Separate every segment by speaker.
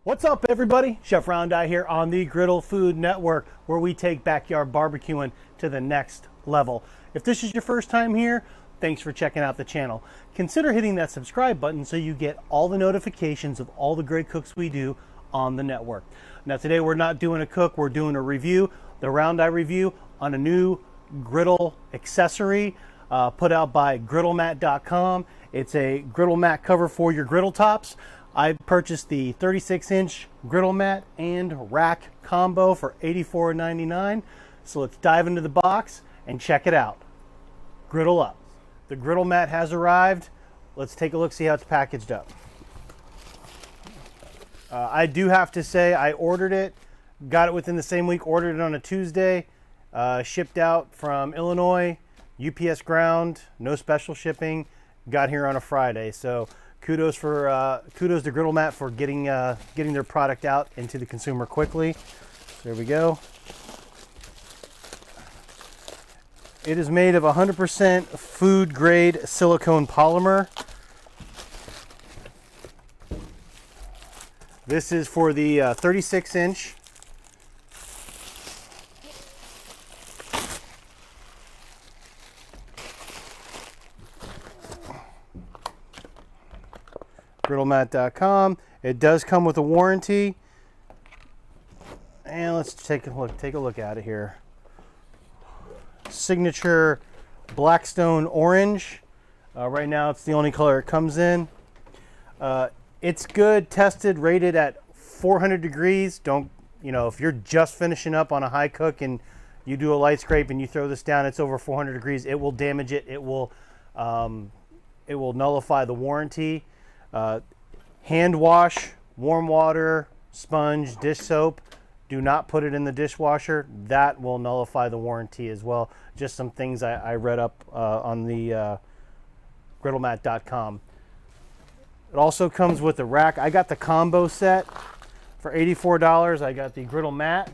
Speaker 1: What's up, everybody? Chef Rondi here on the Griddle Food Network, where we take backyard barbecuing to the next level. If this is your first time here, thanks for checking out the channel. Consider hitting that subscribe button so you get all the notifications of all the great cooks we do on the network. Now today we're not doing a cook, we're doing a review, the Rondi review on a new griddle accessory put out by GRYDLMAT.com. It's a griddle mat cover for your griddle tops. I purchased the 36-inch griddle mat and rack combo for $84.99. So let's dive into the box and check it out. Griddle up. The griddle mat has arrived. Let's take a look, see how it's packaged up. I do have to say I ordered it, got it within the same week, ordered it on a Tuesday, shipped out from Illinois, UPS ground, no special shipping, got here on a Friday. So kudos to GRYDLMAT for getting their product out into the consumer quickly. There we go. It is made of 100% food grade silicone polymer. This is for the 36-inch. GRYDLMAT.com. It does come with a warranty. And let's take a look at it here. Signature Blackstone orange. Right now it's the only color it comes in. It's good, tested, rated at 400 degrees. If you're just finishing up on a high cook and you do a light scrape and you throw this down, it's over 400 degrees. It will damage it. It will nullify the warranty. Hand wash, warm water, sponge, dish soap. Do not put it in the dishwasher. That will nullify the warranty as well. Just some things I read up on the GRYDLMAT.com. It also comes with a rack. I got the combo set for $84. I got the griddle mat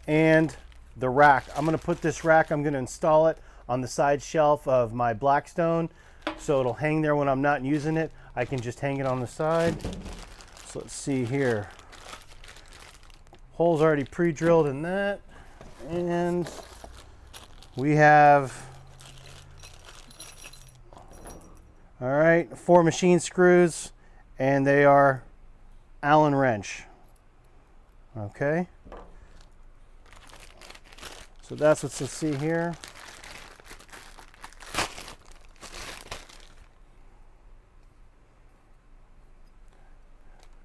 Speaker 1: and the rack. I'm going to put this rack, I'm going to install it on the side shelf of my Blackstone so it'll hang there when I'm not using it. I can just hang it on the side. So let's see here. Holes already pre-drilled in that. And we have, all right, 4 machine screws, and they are Allen wrench. Okay. So that's what you'll see here.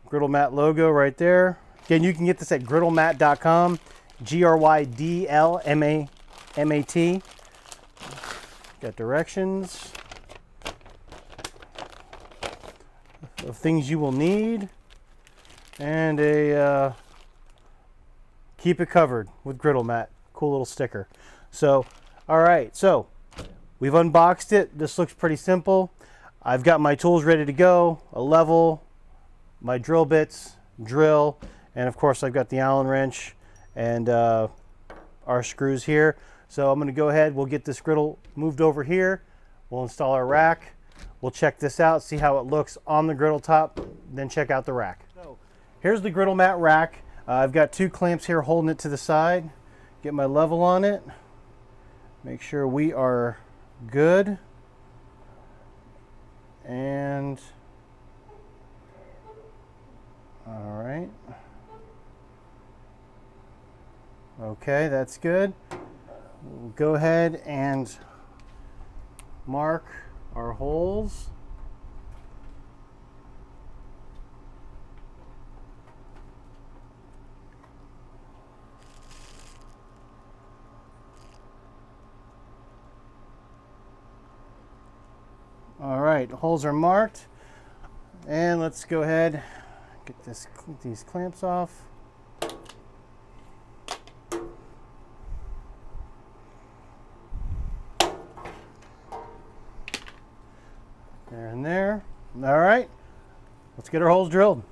Speaker 1: GRYDLMAT logo right there. Again, you can get this at GRYDLMAT.com, GRYDLMAT. Got directions of things you will need, and a keep it covered with GRYDLMAT. Cool little sticker. So, all right, so we've unboxed it. This looks pretty simple. I've got my tools ready to go, a level, my drill bits, drill, and of course I've got the Allen wrench and our screws here. So I'm going to go ahead, we'll get this griddle moved over here, we'll install our rack, we'll check this out, see how it looks on the griddle top, then check out the rack. So here's the GRYDLMAT rack. I've got 2 clamps here holding it to the side. Get my level on it, make sure we are good, and all right. Okay, that's good. We'll go ahead and mark our holes. All right, holes are marked. And let's go ahead, get these clamps off. There and there. All right, let's get our holes drilled.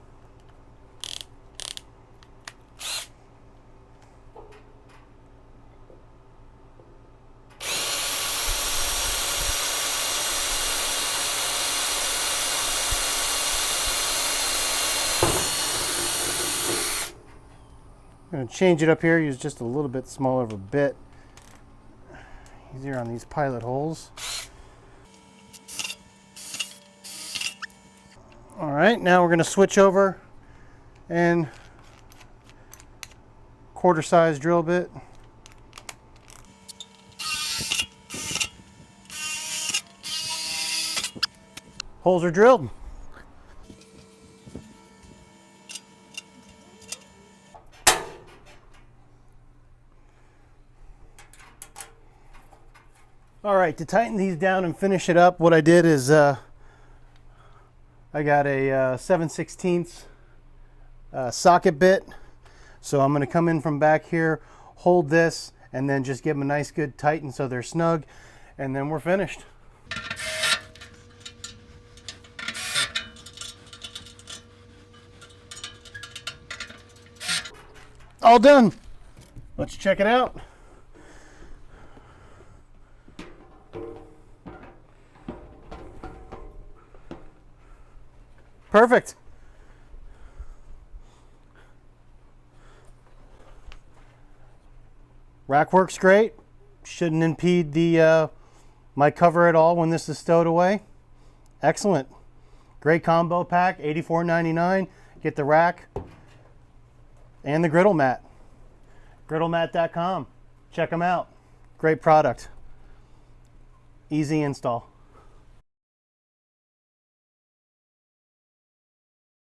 Speaker 1: going to change it up here, use just a little bit smaller of a bit. Easier on these pilot holes. All right, now we're going to switch over and quarter size drill bit. Holes are drilled. All right, to tighten these down and finish it up, what I did is I got a 7/16 socket bit. So I'm going to come in from back here, hold this, and then just give them a nice good tighten so they're snug, and then we're finished. All done. Let's check it out. Perfect. Rack works great. Shouldn't impede the my cover at all when this is stowed away. Excellent. Great combo pack, $84.99. Get the rack and the griddle mat. GRYDLMAT.com. Check them out. Great product. Easy install.